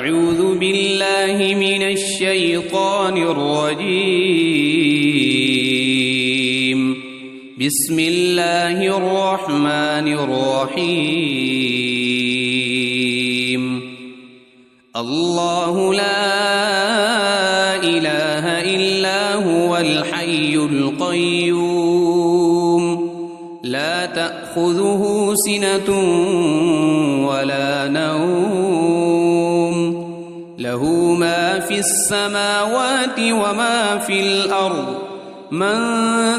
أعوذ بالله من الشيطان الرجيم. بسم الله الرحمن الرحيم. الله لا إله إلا هو الحي القيوم لا تأخذه سنة ولا نوم له ما في السماوات وما في الأرض من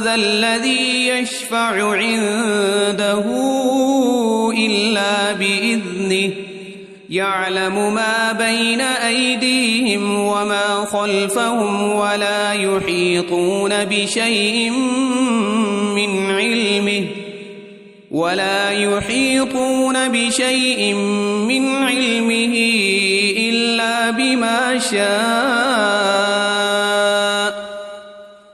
ذا الذي يشفع عنده إلا بإذنه يعلم ما بين أيديهم وما خلفهم ولا يحيطون بشيء من علمه إلا بما شاء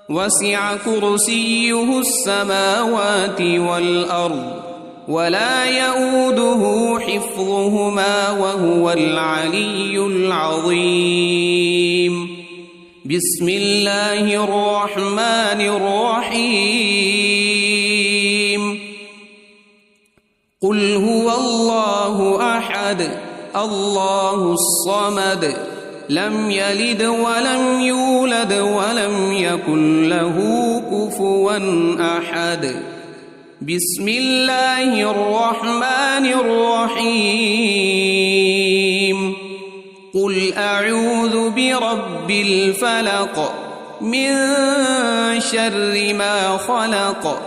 وسع كرسيه السماوات والأرض ولا يؤوده حفظهما وهو العلي العظيم. بسم الله الرحمن الرحيم. قل هو الله أحد الله الصمد لم يلد ولم يولد ولم يكن له كفوا أحد. بسم الله الرحمن الرحيم. قل أعوذ برب الفلق من شر ما خلق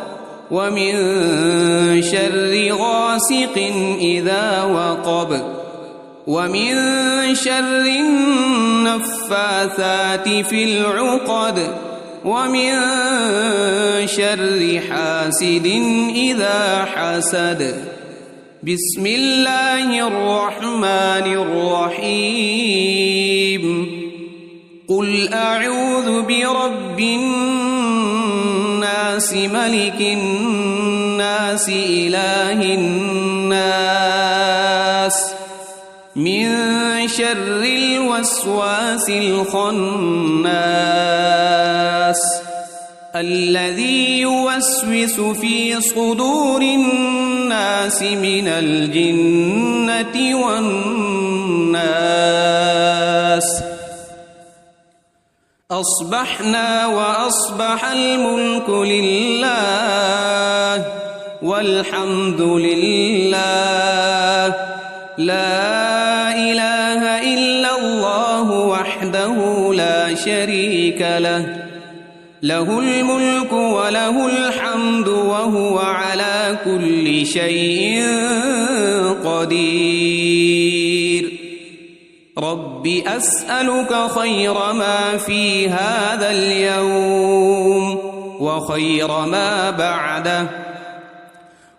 ومن شر غاسق إذا وقب ومن شر النفاثات في العقد ومن شر حاسد إذا حسد. بسم الله الرحمن الرحيم. قل أعوذ برب الناس ملك الناس إله الناس من شر الوسواس الخناس الذي يوسوس في صدور الناس من الجنة والناس. أصبحنا وأصبح الملك لله والحمد لله لا إله إلا الله وحده لا شريك له له الملك وله الحمد وهو على كل شيء قدير. رب أسألك خير ما في هذا اليوم وخير ما بعده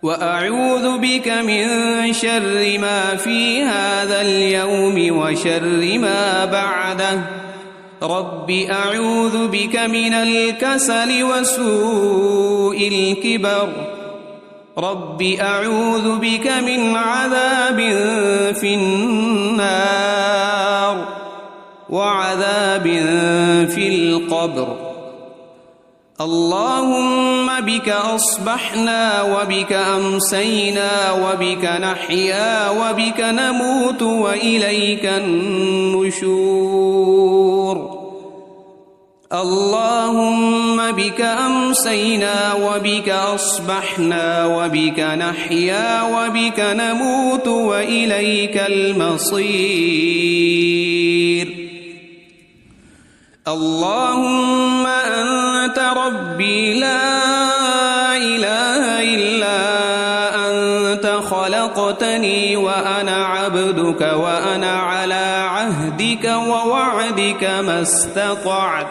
وأعوذ بك من شر ما في هذا اليوم وشر ما بعده. رب أعوذ بك من الكسل وسوء الكبر. رب أعوذ بك من عذاب في النار وعذاب في القبر. اللهم بك أصبحنا وبك أمسينا وبك نحيا وبك نموت وإليك النشور. اللهم بك أمسينا وبك أصبحنا وبك نحيا وبك نموت وإليك المصير. اللهم أنت ربي لا إله إلا أنت خلقتني وأنا عبدك وأنا على عهدك ووعدك ما استطعت.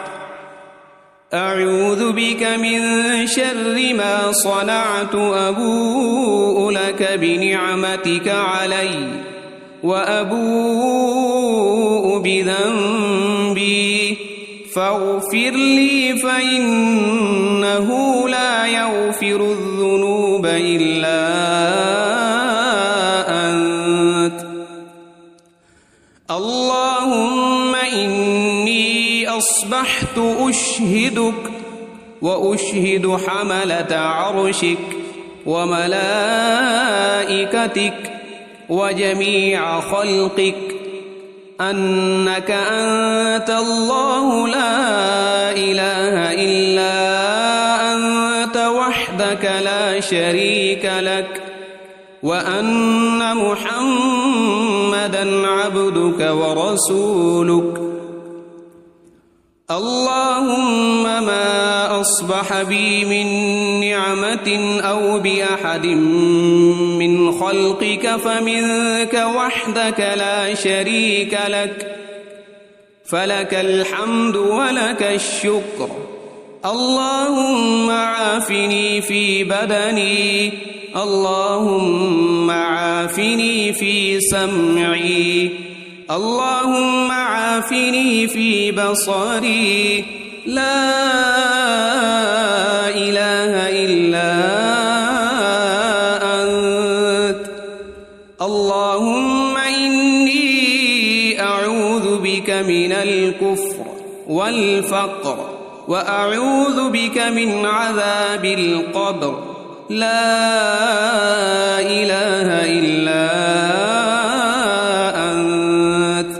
أعوذ بك من شر ما صنعت أبوء لك بنعمتك علي وأبوء بذنبي فاغفر لي فإنه لا يغفر الذنوب إلا أنت. اللهم إني أصبحت أشهدك وأشهد حملة عرشك وملائكتك وجميع خلقك أنك أنت الله لا إله إلا أنت وحدك لا شريك لك وأن محمدًا عبدك ورسولك. اللهم ما أصبح بي من نعمة أو بأحد من خلقك فمنك وحدك لا شريك لك فلك الحمد ولك الشكر. اللهم عافني في بدني اللهم عافني في سمعي اللهم عافني في بصري لا إله إلا أنت. اللهم إني أعوذ بك من الكفر والفقر وأعوذ بك من عذاب القبر لا إله إلا أنت.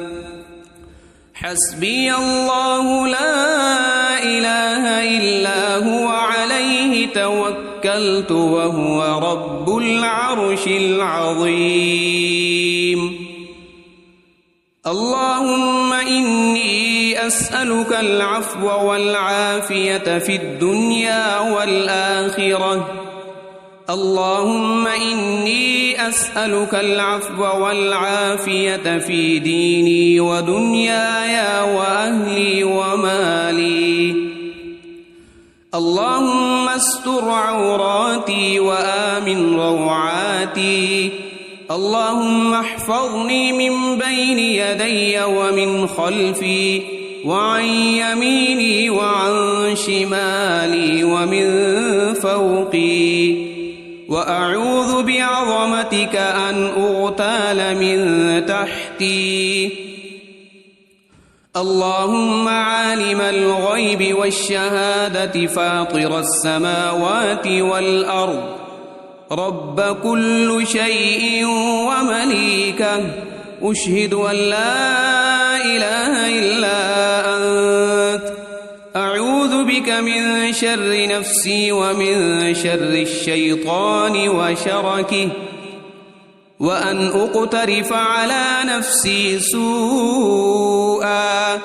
حسبي الله لا إله إلا هو عليه توكلت وهو رب العرش العظيم. اللهم إني أسألك العفو والعافية في الدنيا والآخرة. اللهم إني أسألك العفو والعافية في ديني ودنياي وأهلي ومالي. اللهم استر عوراتي وآمن روعاتي. اللهم احفظني من بين يدي ومن خلفي وعن يميني وعن شمالي ومن فوقي وأعوذ بعظمتك أن أغتال من تحتي. اللهم عالم الغيب والشهادة فاطر السماوات والأرض رب كل شيء ومليكه أشهد أن لا إله إلا أنت. أعوذ بك من شر نفسي ومن شر الشيطان وشركه وأن أقترف على نفسي سوءا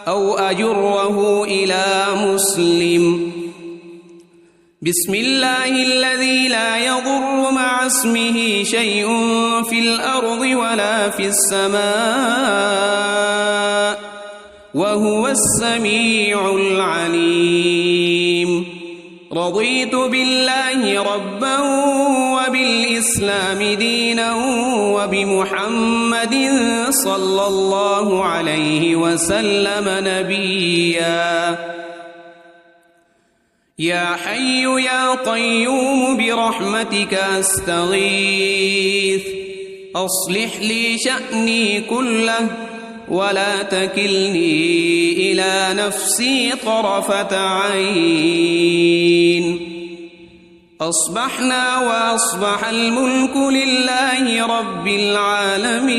أو أجره إلى مسلم. بسم الله الذي لا يضر مع اسمه شيء في الأرض ولا في السماء وهو السميع العليم. رضيت بالله ربا وبالإسلام دينا وبمحمد صلى الله عليه وسلم نبيا. يا حي يا قيوم برحمتك أستغيث أصلح لي شأني كله ولا تكلني إلى نفسي طرفة عين. أصبحنا وأصبح الملك لله رب العالمين.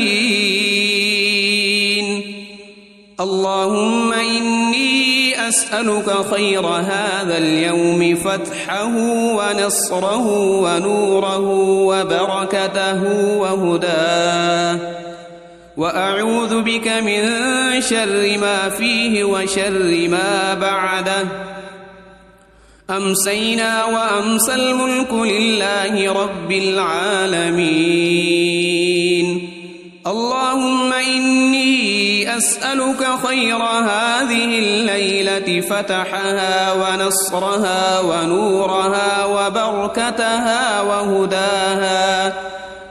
اللهم إني أسألك خير هذا اليوم فتحه ونصره ونوره وبركته وهداه وأعوذ بك من شر ما فيه وشر ما بعده. أمسينا وأمسى الملك لله رب العالمين. اللهم إني أسألك خير هذه الليلة فتحها ونصرها ونورها وبركتها وهداها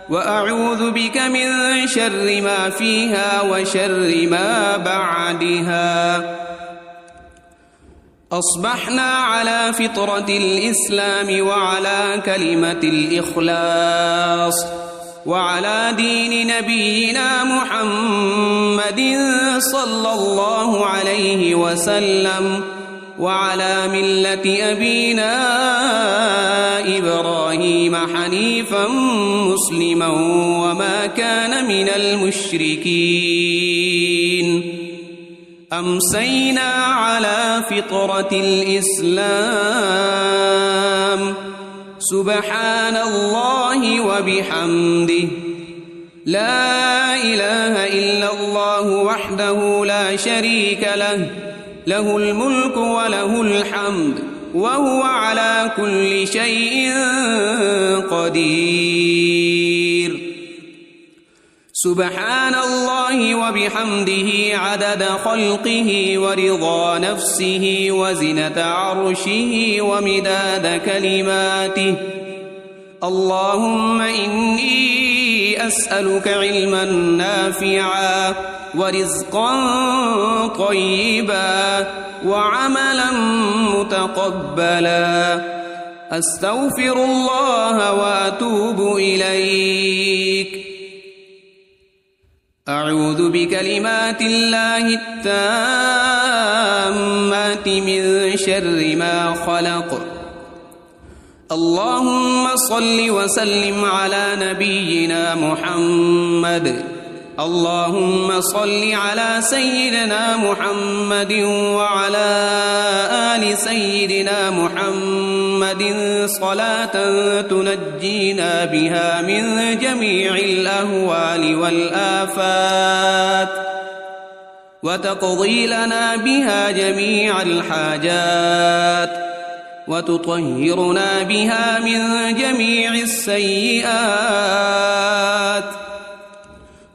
وأعوذ بك من شر ما فيها وشر ما بعدها. أصبحنا على فطرة الإسلام وعلى كلمة الإخلاص وعلى دين نبينا محمد صلى الله عليه وسلم، وعلى ملة أبينا إبراهيم حنيفا مسلما وما كان من المشركين. أمسينا على فطرة الإسلام، سبحان الله وبحمده، لا إله إلا الله وحده لا شريك له، له الملك وله الحمد وهو على كل شيء قدير. سبحان الله وبحمده عدد خلقه ورضا نفسه وزنة عرشه ومداد كلماته. اللهم إني أسألك علما نافعا ورزقا طيبا وعملا متقبلا. أستغفر الله وأتوب إليك. أعوذ بكلمات الله التامات من شر ما خلق. اللهم صل وسلم على نبينا محمد. اللهم صل على سيدنا محمد وعلى آل سيدنا محمد صلاة تنجينا بها من جميع الأهوال والآفات، وتقضي لنا بها جميع الحاجات، وتطهرنا بها من جميع السيئات،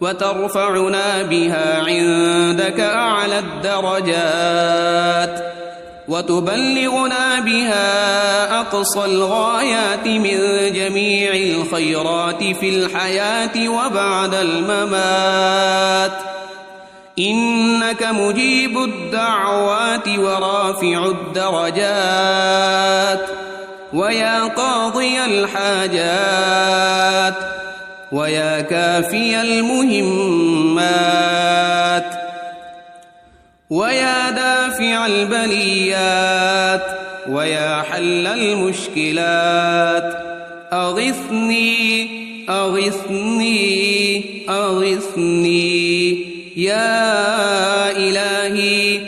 وترفعنا بها عندك أعلى الدرجات، وتبلغنا بها أقصى الغايات من جميع الخيرات في الحياة وبعد الممات. إنك مجيب الدعوات ورافع الدرجات، ويا قاضي الحاجات، ويا كافي المهمات، ويا دافع البليات، ويا حل المشكلات. أغثني أغثني أغثني يا إلهي،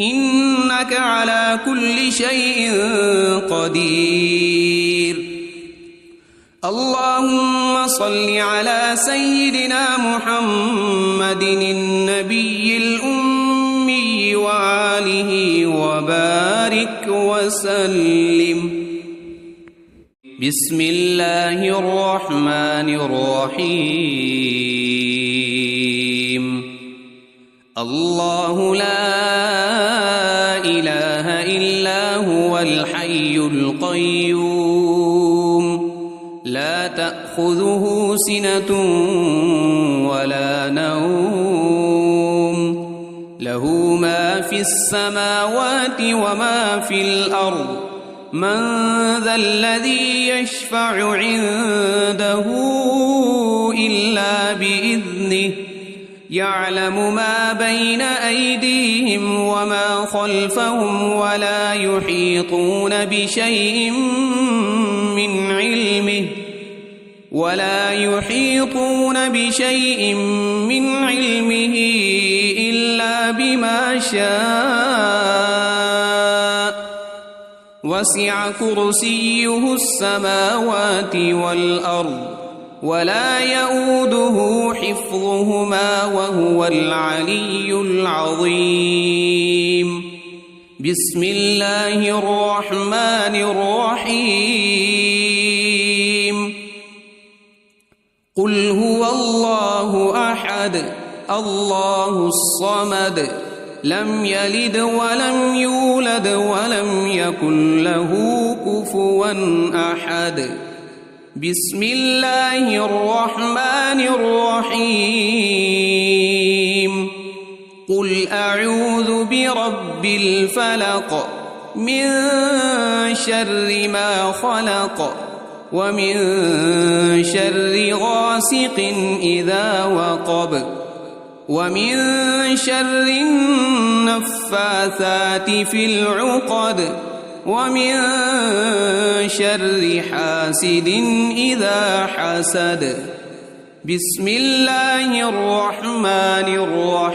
إنك على كل شيء قدير. اللهم صل على سيدنا محمد النبي الأمي وآله وبارك وسلم. بسم الله الرحمن الرحيم. الله لا إله إلا هو الحي القيوم، لا تأخذه سنة ولا نوم، له ما في السماوات وما في الأرض. من ذا الذي يشفع عنده إلا بإذنه، يعلم ما بين أيديهم وما خلفهم، ولا يحيطون بشيء من علمه إلا بما شاء. وسع كرسيه السماوات والأرض، ولا يؤوده حفظهما وهو العلي العظيم. بسم الله الرحمن الرحيم. قل هو الله أحد الله الصمد، لم يلد ولم يولد ولم يكن له كفوا أحد. بسم الله الرحمن الرحيم. قل أعوذ برب الفلق من شر ما خلق، ومن شر غاسق إذا وقب ومن شر النفاثات في العقد ومن شر حاسد إذا حسد. بسم الله الرحمن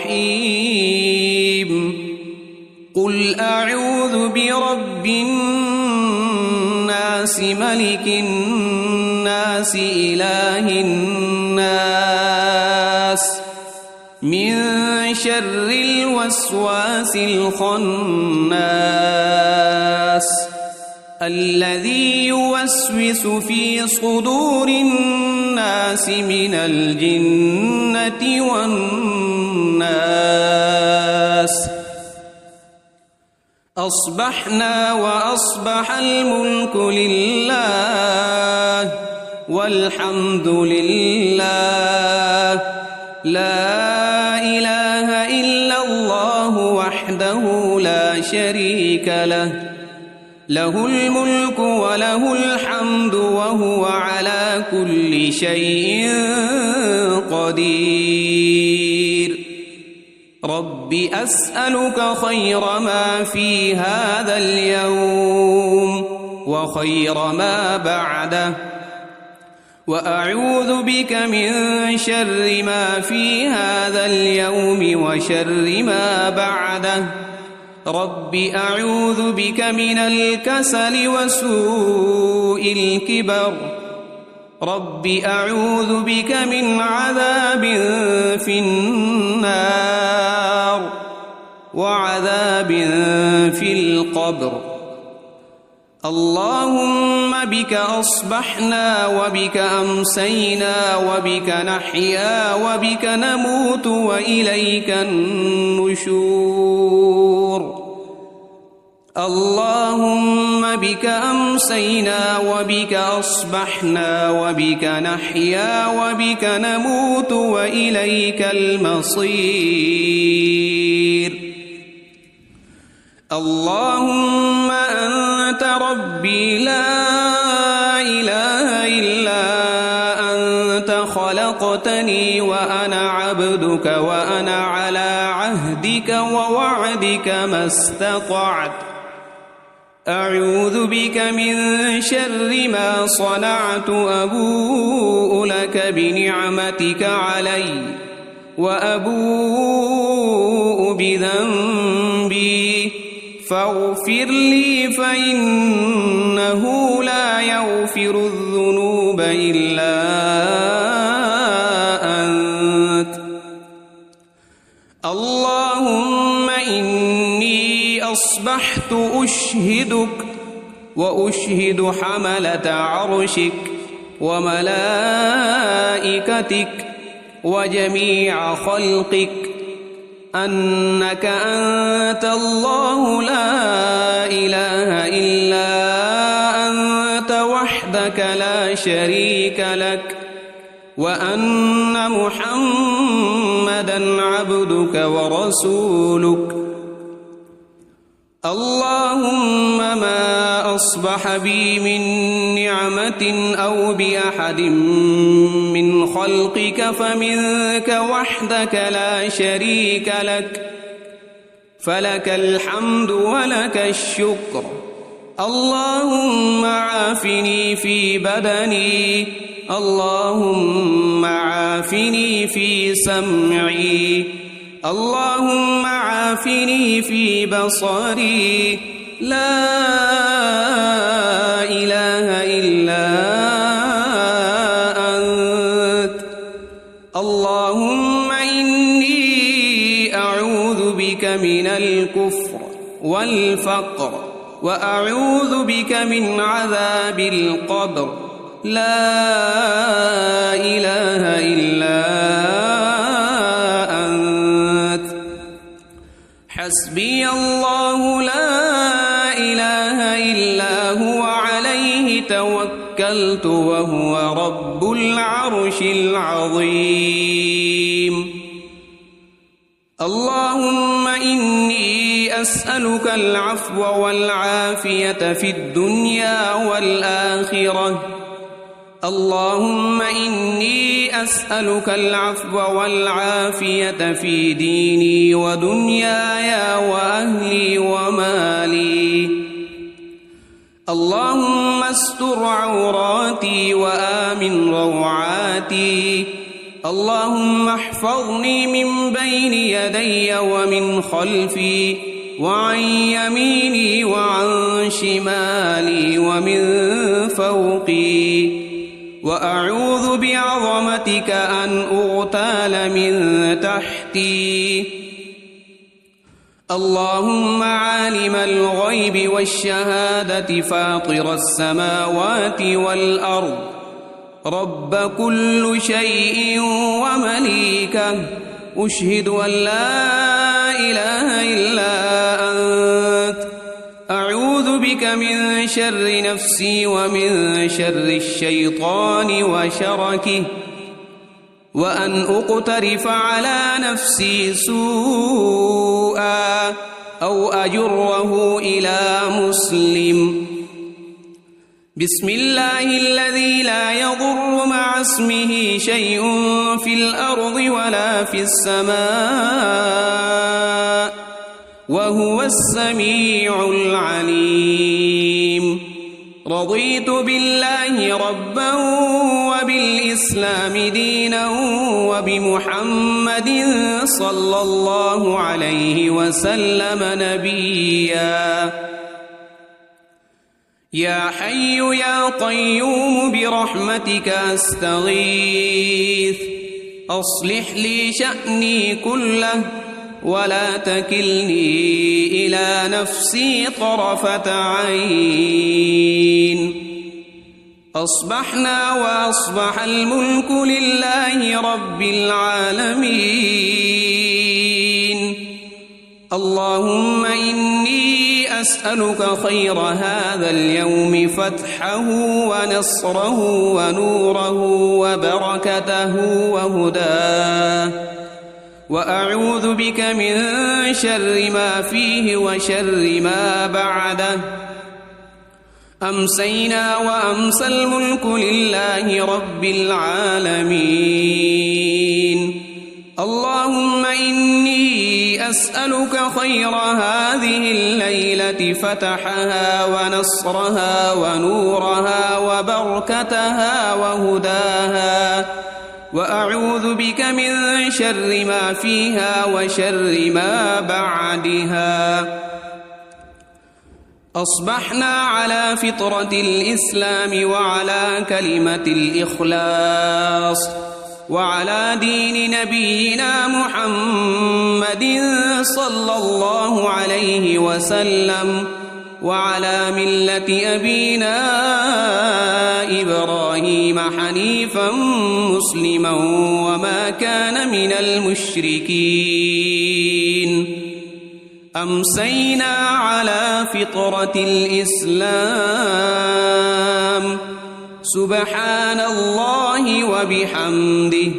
الرحيم. قل أعوذ برب الناس ملك الناس إله الناس من شر الوسواس الخناس الذي يوسوس في صدور الناس من الجنة والناس. أصبحنا وأصبح الملك لله والحمد لله لا إله إلا الله وحده لا شريك له له الملك وله الحمد وهو على كل شيء قدير. رب أسألك خير ما في هذا اليوم وخير ما بعده وأعوذ بك من شر ما في هذا اليوم وشر ما بعده. رب أعوذ بك من الكسل وسوء الكبر. رب أعوذ بك من عذاب في النار وعذاب في القبر. اللهم بك أصبحنا وبك أمسينا وبك نحيا وبك نموت وإليك النشور. اللهم بك أمسينا وبك أصبحنا وبك نحيا وبك نموت وإليك المصير. اللهم أنت ربي لا إله إلا أنت خلقتني وأنا عبدك وأنا على عهدك ووعدك ما استطعت. أعوذ بك من شر ما صنعت. أبوء لك بنعمتك علي وأبوء بذنبي فاغفر لي فإنه لا يغفر الذنوب إلا أنت. اللهم إني أصبحت أشهدك وأشهد حملة عرشك وملائكتك وجميع خلقك أنك أنت الله لا إله إلا أنت وحدك لا شريك لك وأن محمدًا عبدك ورسولك. اللهم ما أصبح بي من نعمة أو بأحد من خلقك فمنك وحدك لا شريك لك فلك الحمد ولك الشكر. اللهم عافني في بدني. اللهم عافني في سمعي. اللهم عافني في بصري. لا إله إلا أنت. اللهم إني أعوذ بك من الكفر والفقر وأعوذ بك من عذاب القبر. لا إله إلا أنت. حسبي الله لا إله إلا هو عليه توكلت وهو رب العرش العظيم. اللهم إني أسألك العفو والعافية في الدنيا والآخرة اللهم إني أسألك العفو والعافية في ديني ودنياي وأهلي ومالي. اللهم استر عوراتي وآمن روعاتي. اللهم احفظني من بين يدي ومن خلفي وعن يميني وعن شمالي ومن فوقي، وأعوذ بعظمتك أن أغتال من تحتي. اللهم عالم الغيب والشهادة فاطر السماوات والأرض، رب كل شيء ومليكه، أشهد أن لا إله إلا أنت، أعوذ بك من شر نفسي ومن شر الشيطان وشركه، وأن أقترف على نفسي سوءا أو أجره إلى مسلم. بسم الله الذي لا يضر مع اسمه شيء في الأرض ولا في السماء، وهو السميع العليم. رضيت بالله ربا وبالإسلام دينا وبمحمد صلى الله عليه وسلم نبيا. يا حي يا قيوم برحمتك أستغيث، أصلح لي شأني كله ولا تكلني إلى نفسي طرفة عين. أصبحنا وأصبح الملك لله رب العالمين. اللهم إني أسألك خير هذا اليوم، فتحه ونصره ونوره وبركته وهداه، وأعوذ بك من شر ما فيه وشر ما بعده. أمسينا وأمسى الملك لله رب العالمين. اللهم إني أسألك خير هذه الليلة، فتحها ونصرها ونورها وبركتها وهداها، وأعوذ بك من شر ما فيها وشر ما بعدها. أصبحنا على فطرة الإسلام وعلى كلمة الإخلاص وعلى دين نبينا محمد صلى الله عليه وسلم، وعلى ملة أبينا إبراهيم حنيفا مسلما وما كان من المشركين. أمسينا على فطرة الإسلام. سبحان الله وبحمده،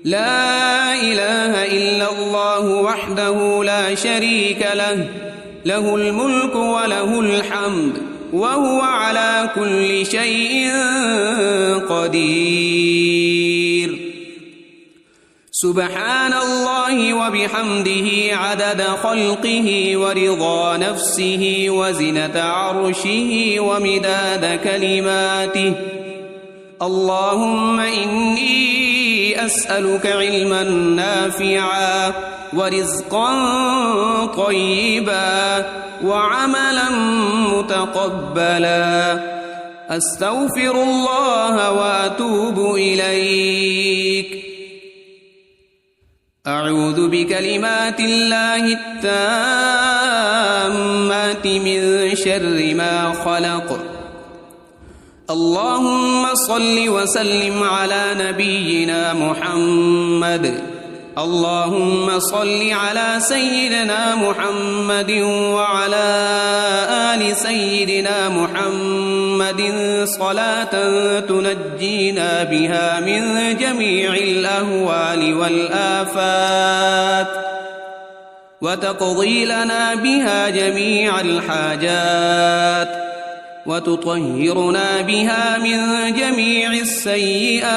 لا إله إلا الله وحده لا شريك له، له الملك وله الحمد وهو على كل شيء قدير. سبحان الله وبحمده عدد خلقه ورضا نفسه وزنة عرشه ومداد كلماته. اللهم إني أسألك علما نافعا ورزقا طيبا وعملا متقبلا. أستغفر الله وأتوب إليك. أعوذ بكلمات الله التامات من شر ما خلق. اللهم صل وسلم على نبينا محمد. اللهم صل على سيدنا محمد وعلى آل سيدنا محمد صلاة تنجينا بها من جميع الأهوال والآفات، وتقضي لنا بها جميع الحاجات، وتطهرنا بها من جميع السيئات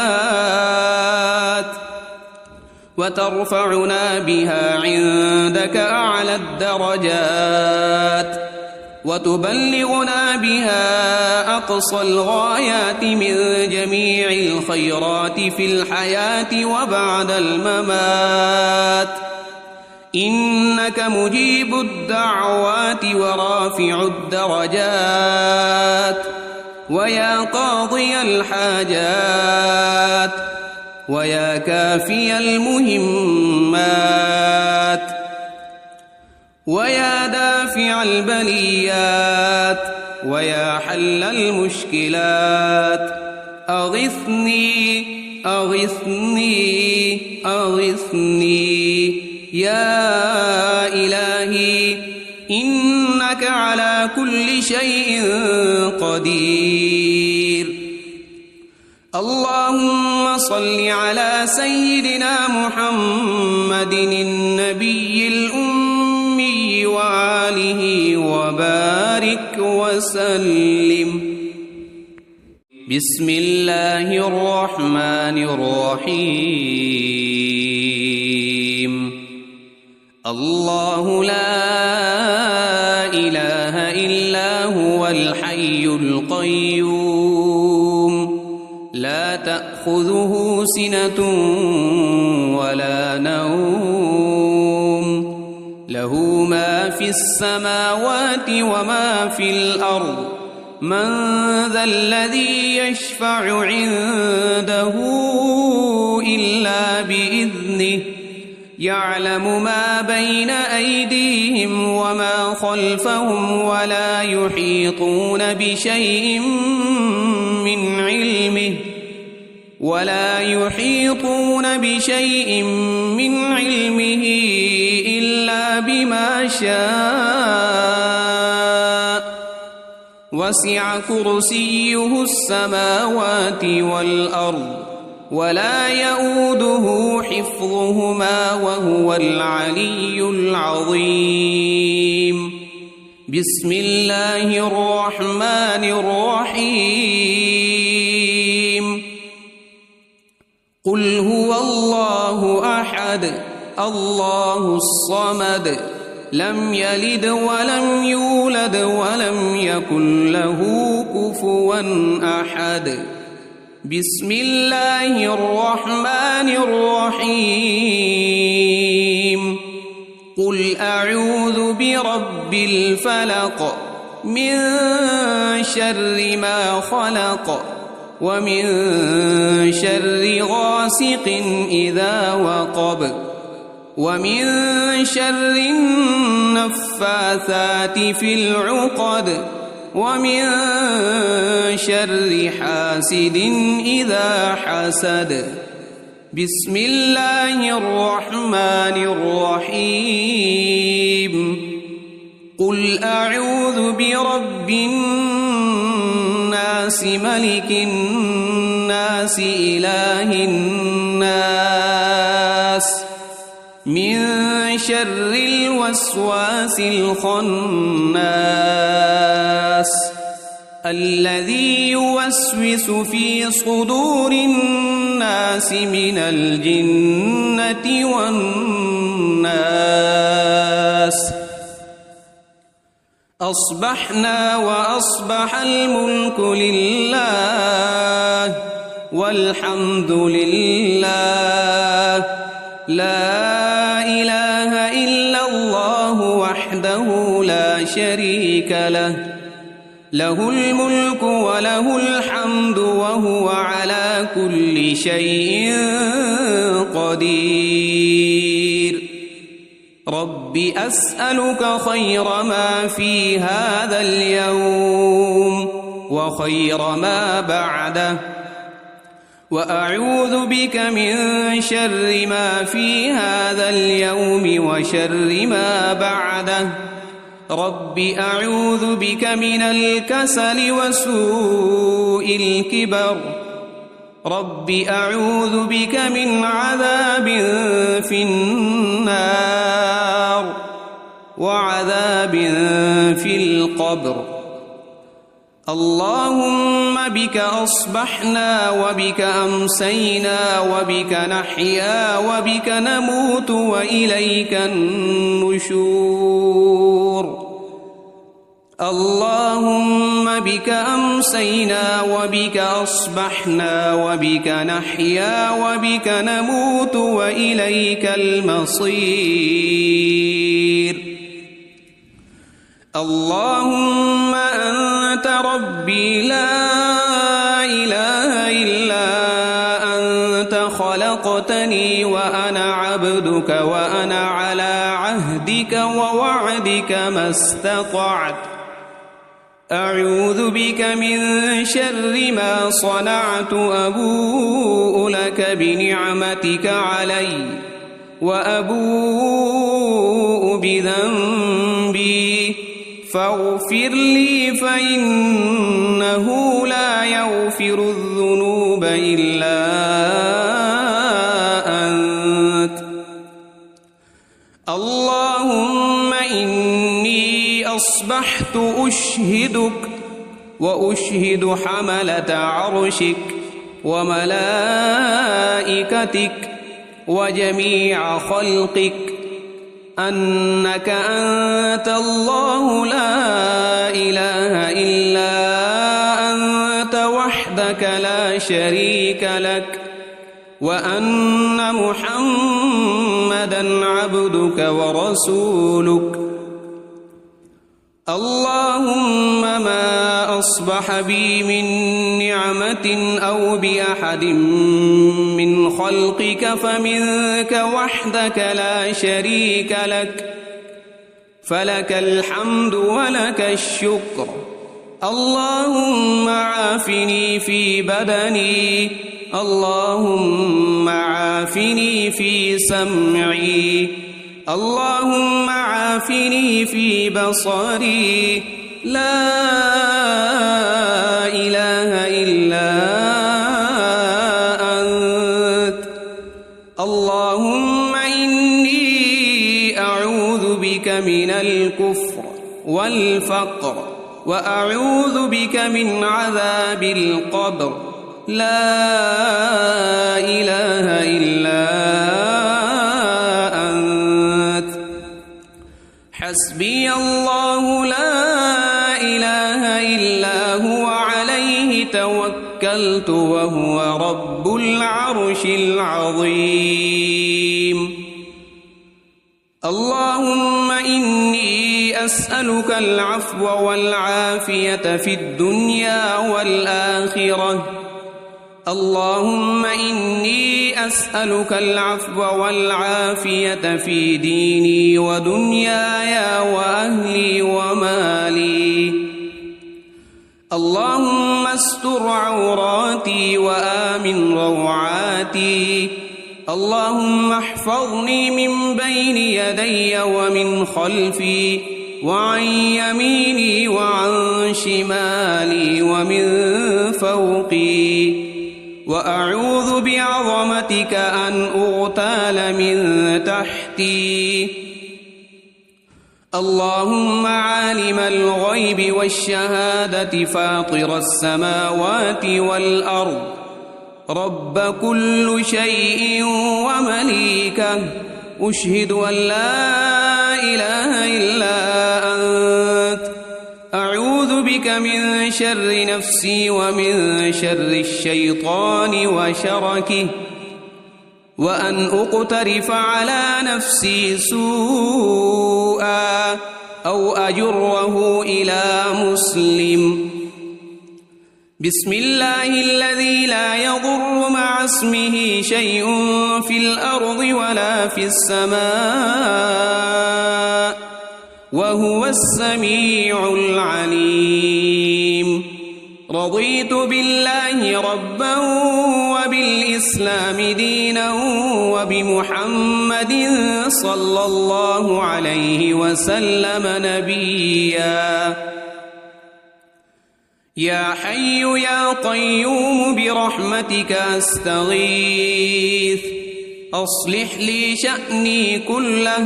وترفعنا بها عندك أعلى الدرجات وتبلغنا بها أقصى الغايات من جميع الخيرات في الحياة وبعد الممات إنك مجيب الدعوات ورافع الدرجات ويا قاضي الحاجات ويا كافي المهمات ويا دافع البليات ويا حل المشكلات أغثني أغثني أغثني يا إلهي إنك على كل شيء قدير. اللهم صل على سيدنا محمد النبي الأمي وآله وبارك وسلم. بسم الله الرحمن الرحيم. الله لا إله إلا هو الحي القيوم لا تأخذه سنة ولا نوم له ما في السماوات وما في الأرض من ذا الذي يشفع عنده إلا بإذنه يعلم ما بين أيديهم وما خلفهم ولا يحيطون بشيء من علمه إلا بما شاء وسع كرسيه السماوات والأرض ولا يؤوده حفظهما وهو العلي العظيم. بسم الله الرحمن الرحيم. قل هو الله أحد الله الصمد لم يلد ولم يولد ولم يكن له كفوا أحد. بسم الله الرحمن الرحيم. قل أعوذ برب الفلق من شر ما خلق ومن شر غاسق إذا وقب ومن شر النفاثات في العقد ومن شر حاسد إذا حسد. بسم الله الرحمن الرحيم. قل أعوذ برب الناس ملك الناس إله الناس من شر الوسواس الخناس الذي يوسوس في صدور الناس من الجنة والناس. أصبحنا وأصبح الملك لله والحمد لله لا إله إلا الله وحده لا شريك له له الملك وله الحمد وهو على كل شيء قدير. رب أسألك خير ما في هذا اليوم وخير ما بعده وأعوذ بك من شر ما في هذا اليوم وشر ما بعده. رب أعوذ بك من الكسل وسوء الكبر. رب أعوذ بك من عذاب في النار وعذاب في القبر. اللهم بك أصبحنا وبك أمسينا وبك نحيا وبك نموت وإليك النشور اللهم بك أمسينا وبك أصبحنا وبك نحيا وبك نموت وإليك المصير اللهم أنت ربي لا إله إلا أنت خلقتني وأنا عبدك وأنا على عهدك ووعدك ما استطعت أعوذ بك من شر ما صنعت أبوء لك بنعمتك علي وأبوء بذنبي فاغفر لي فإنه لا يغفر الذنوب إلا أنت اللهم إني أصبحت أشهدك وأشهد حملة عرشك وملائكتك وجميع خلقك أنك أنت الله لا إله إلا أنت وحدك لا شريك لك وأن محمدًا عبدك ورسولك اللهم ما أصبح بي من نعمة أو بأحد من خلقك فمنك وحدك لا شريك لك فلك الحمد ولك الشكر اللهم عافني في بدني اللهم عافني في سمعي اللهم عافني في بصري لا إله إلا أنت اللهم إني أعوذ بك من الكفر والفقر وأعوذ بك من عذاب القبر لا إله إلا أنت حسبي الله لا إله إلا هو عليه توكلت وهو رب العرش العظيم اللهم إني أسألك العفو والعافية في الدنيا والآخرة اللهم إني أسألك العفو والعافية في ديني ودنياي وأهلي ومالي اللهم استر عوراتي وآمن روعاتي اللهم احفظني من بين يدي ومن خلفي وعن يميني وعن شمالي ومن فوقي وأعوذ بعظمتك أن أغتال من تحتي اللهم عالم الغيب والشهادة فاطر السماوات والأرض رب كل شيء ومليكه أشهد أن لا إله إلا أنت أعوذ بك من شر نفسي ومن شر الشيطان وشركه وأن أقترف على نفسي سوءا أو أجره إلى مسلم بسم الله الذي لا يضر مع اسمه شيء في الأرض ولا في السماء وهو السميع العليم رضيت بالله ربا وبالإسلام دينا وبمحمد صلى الله عليه وسلم نبيا يا حي يا قيوم برحمتك أستغيث أصلح لي شأني كله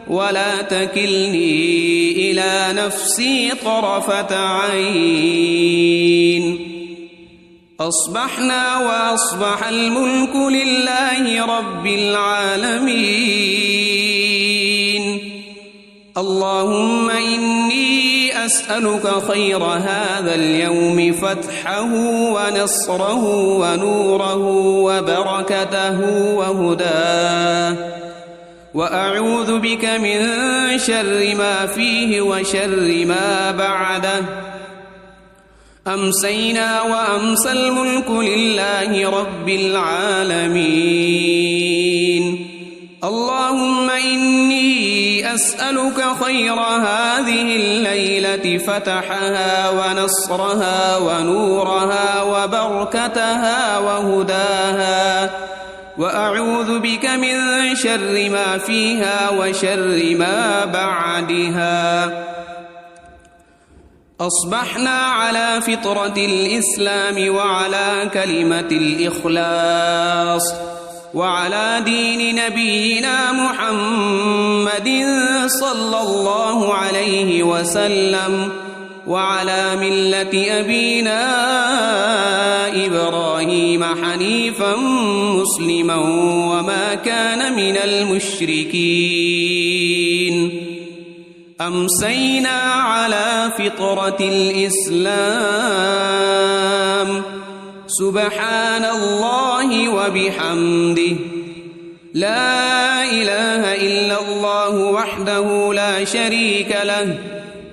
ولا تكلني إلى نفسي طرفة عين. أصبحنا وأصبح الملك لله رب العالمين. اللهم إني أسألك خير هذا اليوم فتحه ونصره ونوره وبركته وهداه، وأعوذ بك من شر ما فيه وشر ما بعده. أمسينا وأمسى الملك لله رب العالمين. اللهم إني أسألك خير هذه الليلة فتحها ونصرها ونورها وبركتها وهداها، وأعوذ بك من شر ما فيها وشر ما بعدها. أصبحنا على فطرة الإسلام وعلى كلمة الإخلاص وعلى دين نبينا محمد صلى الله عليه وسلم، وعلى ملة أبينا إبراهيم حنيفا مسلما وما كان من المشركين. أمسينا على فطرة الإسلام. سبحان الله وبحمده، لا إله إلا الله وحده لا شريك له،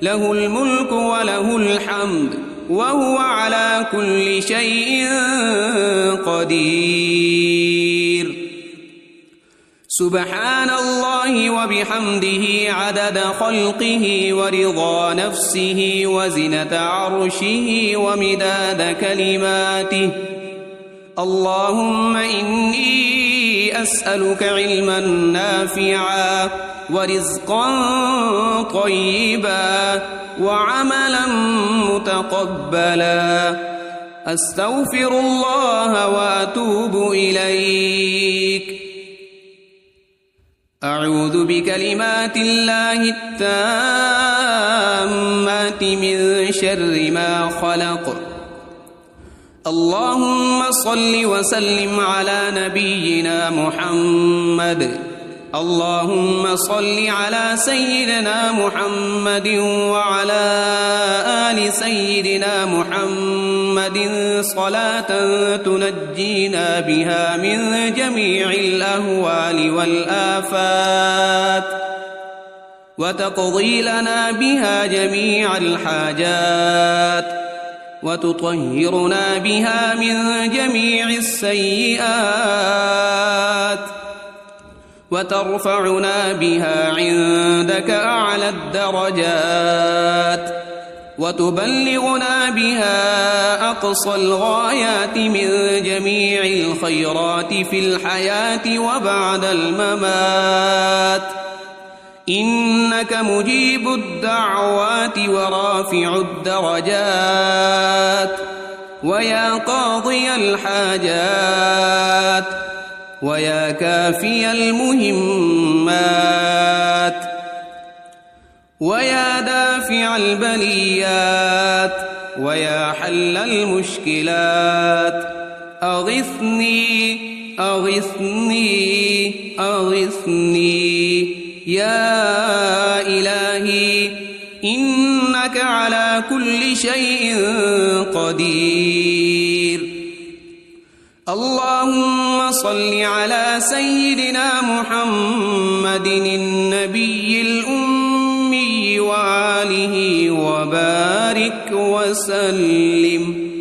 له الملك وله الحمد وهو على كل شيء قدير. سبحان الله وبحمده عدد خلقه ورضا نفسه وزنة عرشه ومداد كلماته. اللهم إني أسألك علما نافعا ورزقا طيبا وعملا متقبلا. أستغفر الله وأتوب إليك. أعوذ بكلمات الله التامات من شر ما خلق. اللهم صل وسلم على نبينا محمد. اللهم صل على سيدنا محمد وعلى آل سيدنا محمد صلاة تنجينا بها من جميع الأهوال والآفات، وتقضي لنا بها جميع الحاجات، وتطهرنا بها من جميع السيئات، وترفعنا بها عندك أعلى الدرجات، وتبلغنا بها أقصى الغايات من جميع الخيرات في الحياة وبعد الممات. إنك مجيب الدعوات ورافع الدرجات، ويا قاضي الحاجات، ويا كافي المهمات، ويا دافع البليات، ويا حل المشكلات. أغثني أغثني أغثني يا إلهي، إنك على كل شيء قدير. اللهم صل على سيدنا محمد النبي الأمي وآله وبارك وسلم.